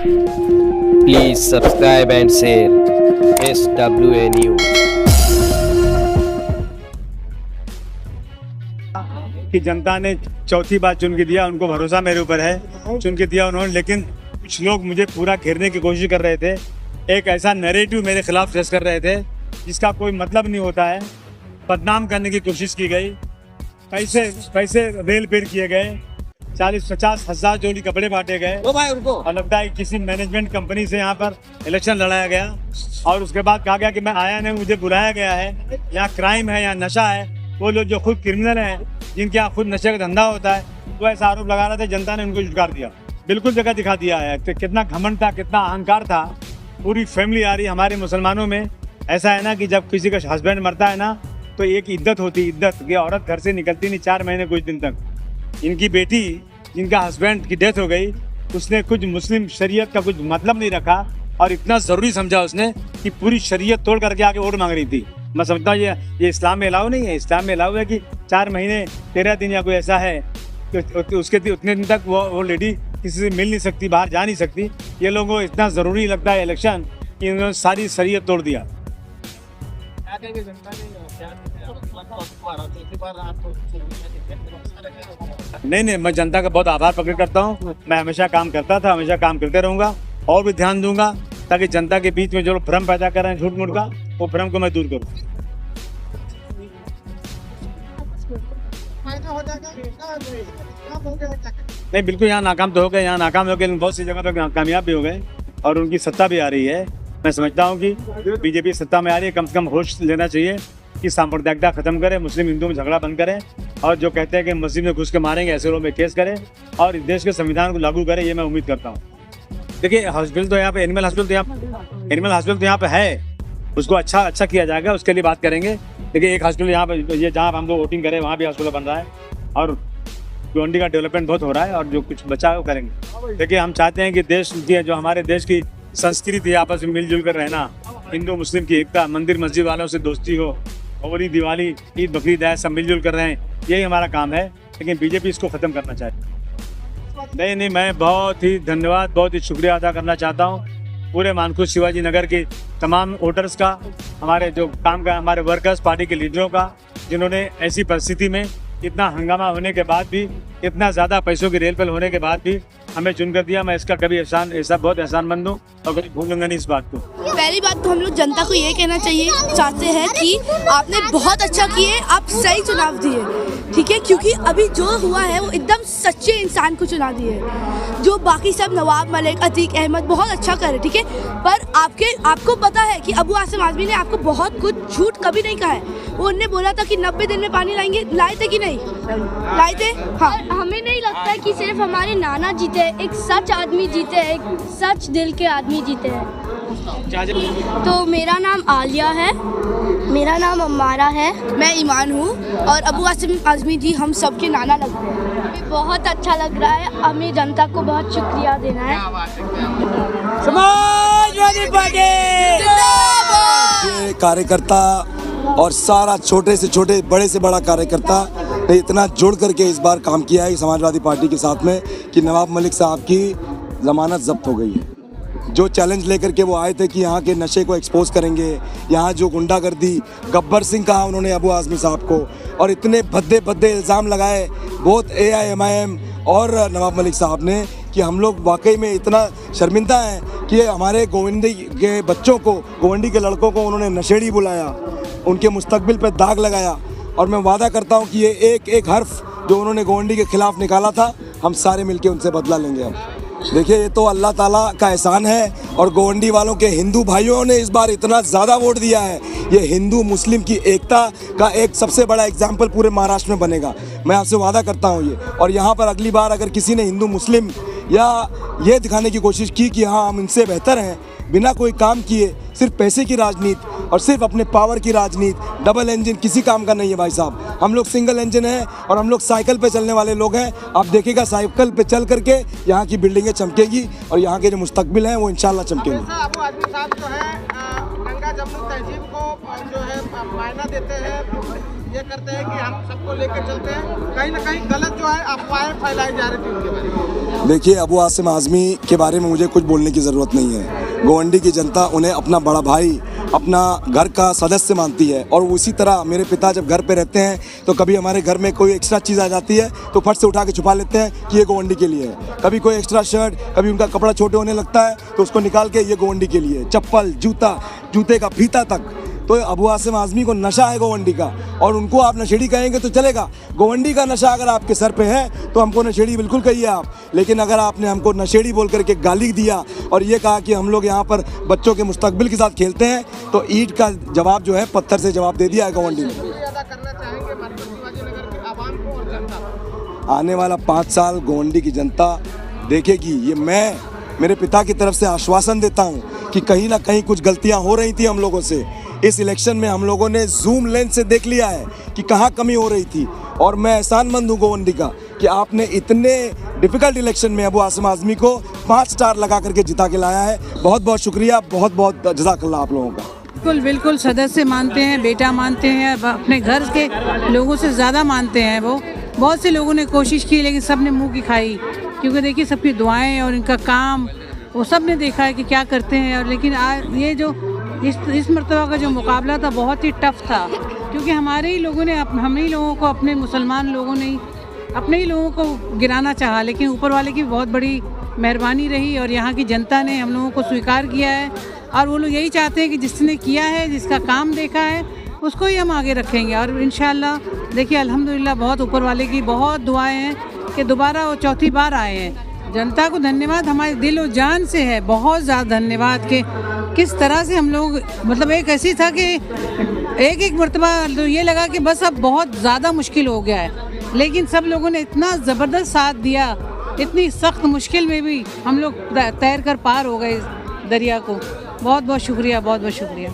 Please subscribe and share SWA News. कि जनता ने चौथी बार चुन के दिया, उनको भरोसा मेरे ऊपर है, चुन के दिया उन्होंने। लेकिन कुछ लोग मुझे पूरा घेरने की कोशिश कर रहे थे, एक ऐसा नैरेटिव मेरे खिलाफ पेश कर रहे थे जिसका कोई मतलब नहीं होता है। बदनाम करने की कोशिश की गई, पैसे रेल पेड़ किए गए, 40-50 हज़ार जोड़ी कपड़े बांटे गए और लगता है किसी मैनेजमेंट कंपनी से यहाँ पर इलेक्शन लड़ाया गया। और उसके बाद कहा गया कि मैं आया नहीं, मुझे बुलाया गया है। यहाँ क्राइम है, यहाँ नशा है। वो लोग जो खुद क्रिमिनल हैं, जिनके यहाँ खुद नशे का धंधा होता है, वो ऐसा आरोप लगा रहे थे। जनता ने उनको झुटकार दिया, बिल्कुल जगह दिखा दिया है कि कितना घमंड था, कितना अहंकार था। पूरी फैमिली आ रही हमारे मुसलमानों में। ऐसा है ना कि जब किसी का हस्बैंड मरता है ना, तो एक इद्दत होती है, इद्दत कि औरत घर से निकलती नहीं 4 महीने कुछ दिन तक। इनकी बेटी जिनका हस्बैंड की डेथ हो गई, उसने कुछ मुस्लिम शरीयत का कुछ मतलब नहीं रखा और इतना ज़रूरी समझा उसने कि पूरी शरीयत तोड़ करके आके वोट मांग रही थी। मैं समझता हूँ ये इस्लाम में अलाउ नहीं है। इस्लाम में अलाउ है कि 4 महीने 13 दिन या कोई ऐसा है कि उसके उतने दिन तक वो लेडी किसी से मिल नहीं सकती, बाहर जा नहीं सकती। ये लोगों को इतना ज़रूरी लगता है इलेक्शन कि इन्होंने सारी शरीयत तोड़ दिया। नहीं, मैं जनता का बहुत आभार प्रकट करता हूँ। मैं हमेशा काम करता था, हमेशा काम करते रहूँगा और भी ध्यान दूंगा ताकि जनता के बीच में जो भ्रम पैदा कर रहे हैं झूठ मूठ का, वो भ्रम को मैं दूर करूँ। नहीं, बिल्कुल यहाँ नाकाम तो हो गए, यहाँ नाकाम हो गए, लेकिन बहुत सी जगह पर कामयाब भी हो गए और उनकी सत्ता भी आ रही है। मैं समझता हूँ कि बीजेपी सत्ता में आ रही है, कम से कम होश लेना चाहिए कि सांप्रदायिकता खत्म करें, मुस्लिम हिंदू में झगड़ा बंद करें और जो कहते हैं कि मस्जिद में घुस के मारेंगे ऐसे लोगों में केस करें और इस देश के संविधान को लागू करें। ये मैं उम्मीद करता हूँ। देखिए, हॉस्पिटल तो यहाँ पे एनिमल हॉस्पिटल तो यहाँ पे है, उसको अच्छा किया जाएगा, उसके लिए बात करेंगे। देखिए, एक हॉस्पिटल यहाँ पे, ये जहाँ हम लोग वोटिंग करें वहाँ भी हॉस्पिटल बन रहा है और गोंडी का डेवलपमेंट बहुत हो रहा है और जो कुछ बचा है वो करेंगे। देखिए, हम चाहते हैं कि देश की जो हमारे देश की संस्कृति है, आपस में मिलजुल कर रहना, हिंदू मुस्लिम की एकता, मंदिर मस्जिद वालों से दोस्ती हो, होली दिवाली ईद बकरीद है, सब मिलजुल कर रहे हैं, यही हमारा काम है। लेकिन बीजेपी इसको ख़त्म करना चाहती है। नहीं, मैं बहुत ही धन्यवाद, बहुत ही शुक्रिया अदा करना चाहता हूँ पूरे मानखुश शिवाजी नगर के तमाम वोटर्स का, हमारे जो काम का, हमारे वर्कर्स, पार्टी के लीडरों का, जिन्होंने ऐसी परिस्थिति में इतना हंगामा होने के बाद भी, इतना ज़्यादा पैसों की रेल पेल होने के बाद भी हमें चुन कर दिया। मैं इसका कभी ऐसा बहुत एहसानमंद हूँ और कभी भूलूंगा नहीं इस बात को। पहली बात तो हम लोग जनता को ये कहना चाहते हैं कि आपने बहुत अच्छा किए, आप सही चुनाव दिए, ठीक है, क्योंकि अभी जो हुआ है वो एकदम सच्चे इंसान को चुना दिए। जो बाकी सब नवाब मलिक, अतीक अहमद बहुत अच्छा करे, ठीक है, पर आपको पता है कि अबू आसिम आज़मी ने आपको बहुत कुछ झूठ कभी नहीं कहा है। उन्होंने बोला था कि 90 दिन में पानी लाएंगे, लाए थे कि नहीं लाए थे? हाँ, हमें नहीं लगता है कि सिर्फ हमारे नाना जीते हैं, एक सच आदमी जीते हैं, एक सच दिल के आदमी जीते हैं। तो मेरा नाम आलिया है, मेरा नाम अम्मारा है, मैं ईमान हूँ और अबू आसिम आज़मी जी हम सबके नाना लगते हैं। हमें बहुत अच्छा लग रहा है, हमें जनता को बहुत शुक्रिया देना है। समाजवादी पार्टी ये कार्यकर्ता और सारा छोटे से छोटे बड़े से बड़ा कार्यकर्ता ने इतना जुड़ करके इस बार काम किया है समाजवादी पार्टी के साथ में कि नवाब मलिक साहब की ज़मानत जब्त हो गई है। जो चैलेंज लेकर के वो आए थे कि यहाँ के नशे को एक्सपोज करेंगे, यहाँ जो गुंडागर्दी, गब्बर सिंह कहा उन्होंने अबू आज़मी साहब को, और इतने भद्दे इल्ज़ाम लगाए बहुत AIMIM और नवाब मलिक साहब ने कि हम लोग वाकई में इतना शर्मिंदा हैं कि हमारे गोवंडी के बच्चों को, गोवंडी के लड़कों को उन्होंने नशेड़ी बुलाया, उनके मुस्तकबिल पे दाग लगाया। और मैं वादा करता हूं कि ये एक हर्फ जो उन्होंने गोवंडी के खिलाफ निकाला था, हम सारे मिलके उनसे बदला लेंगे। हम देखिए, ये तो अल्लाह ताला का एहसान है और गोवंडी वालों के हिंदू भाइयों ने इस बार इतना ज़्यादा वोट दिया है। ये हिंदू मुस्लिम की एकता का एक सबसे बड़ा एग्जाम्पल पूरे महाराष्ट्र में बनेगा। मैं आपसे वादा करता हूँ ये। और यहाँ पर अगली बार अगर किसी ने हिंदू मुस्लिम या ये दिखाने की कोशिश की कि हाँ हम इनसे बेहतर हैं, बिना कोई काम किए, सिर्फ पैसे की राजनीति और सिर्फ अपने पावर की राजनीति, डबल इंजन किसी काम का नहीं है भाई साहब। हम लोग सिंगल इंजन हैं और हम लोग साइकिल पे चलने वाले लोग हैं। आप देखिएगा, साइकिल पे चल करके यहाँ की बिल्डिंगें चमकेगी और यहाँ के जो मुस्तकबिल हैं वो इंशाल्लाह चमकेंगे। अबू आज़मी साहब जो है गंगा जमुना तहजीब को जो है मायना देते हैं, ये करते हैं कि हम सबको लेकर चलते हैं, कहीं ना कहीं गलत जो है अफवाहें फैलाई जा रही थी उनके बारे में। देखिए, अबू आसिम आज़मी के बारे में मुझे कुछ बोलने की ज़रूरत नहीं है। गोवंडी की जनता उन्हें अपना बड़ा भाई, अपना घर का सदस्य मानती है। और उसी तरह मेरे पिता जब घर पे रहते हैं तो कभी हमारे घर में कोई एक्स्ट्रा चीज़ आ जाती है तो फट से उठा के छुपा लेते हैं कि ये गोवंडी के लिए है। कभी कोई एक्स्ट्रा शर्ट, कभी उनका कपड़ा छोटे होने लगता है तो उसको निकाल के ये गोवंडी के लिए, चप्पल, जूता, जूते का फीता तक। तो अबू आसिम आज़मी को नशा है गोवंडी का, और उनको आप नशेड़ी कहेंगे तो चलेगा। गोवंडी का नशा अगर आपके सर पे है तो हमको नशेड़ी बिल्कुल कहिए आप, लेकिन अगर आपने हमको नशेड़ी बोल करके गाली दिया और ये कहा कि हम लोग यहाँ पर बच्चों के मुस्तकबिल के साथ खेलते हैं, तो ईंट का जवाब जो है पत्थर से जवाब दे दिया है गोवंडी ने। अदा करना चाहेंगे मरकज शिवाजीनगर के आवाम को और जनता को? आने वाला 5 साल गोवंडी की जनता देखेगी। ये मैं मेरे पिता की तरफ से आश्वासन देता हूँ कि कहीं ना कहीं कुछ गलतियाँ हो रही थी हम लोगों से। इस इलेक्शन में हम लोगों ने जूम लेंस से देख लिया है कि कहाँ कमी हो रही थी, और मैं एहसानमंद हूँ गोवंडी का कि आपने इतने डिफ़िकल्ट इलेक्शन में अबू आसिम आज़मी को 5 स्टार लगा करके जिता के लाया है। बहुत बहुत शुक्रिया, बहुत बहुत जज़ाकल्लाह आप लोगों का। बिल्कुल बिल्कुल, सदस्य मानते हैं, बेटा मानते हैं, अपने घर के लोगों से ज़्यादा मानते हैं वो। बहुत से लोगों ने कोशिश की लेकिन सब ने मुँह की खाई, क्योंकि देखिए सबकी दुआएं और इनका काम वो सब ने देखा है कि क्या करते हैं। और लेकिन आज ये जो इस मरतबा का जो मुकाबला था बहुत ही टफ था, क्योंकि हमारे ही लोगों ने, हम ही लोगों को, अपने मुसलमान लोगों ने अपने ही लोगों को गिराना चाहा, लेकिन ऊपर वाले की बहुत बड़ी मेहरबानी रही और यहाँ की जनता ने हम लोगों को स्वीकार किया है। और वो लोग यही चाहते हैं कि जिसने किया है, जिसका काम देखा है, उसको ही हम आगे रखेंगे। और इंशाल्लाह देखिए अल्हम्दुलिल्लाह बहुत ऊपर वाले की बहुत दुआएं हैं कि दोबारा वो चौथी बार आए हैं। जनता को धन्यवाद हमारे दिल और जान से है, बहुत ज़्यादा धन्यवाद कि किस तरह से हम लोग, मतलब एक ऐसी था कि एक एक मरतबा तो ये लगा कि बस अब बहुत ज़्यादा मुश्किल हो गया है, लेकिन सब लोगों ने इतना ज़बरदस्त साथ दिया, इतनी सख्त मुश्किल में भी हम लोग तैर कर पार हो गए इस दरिया को। बहुत बहुत शुक्रिया, बहुत बहुत शुक्रिया।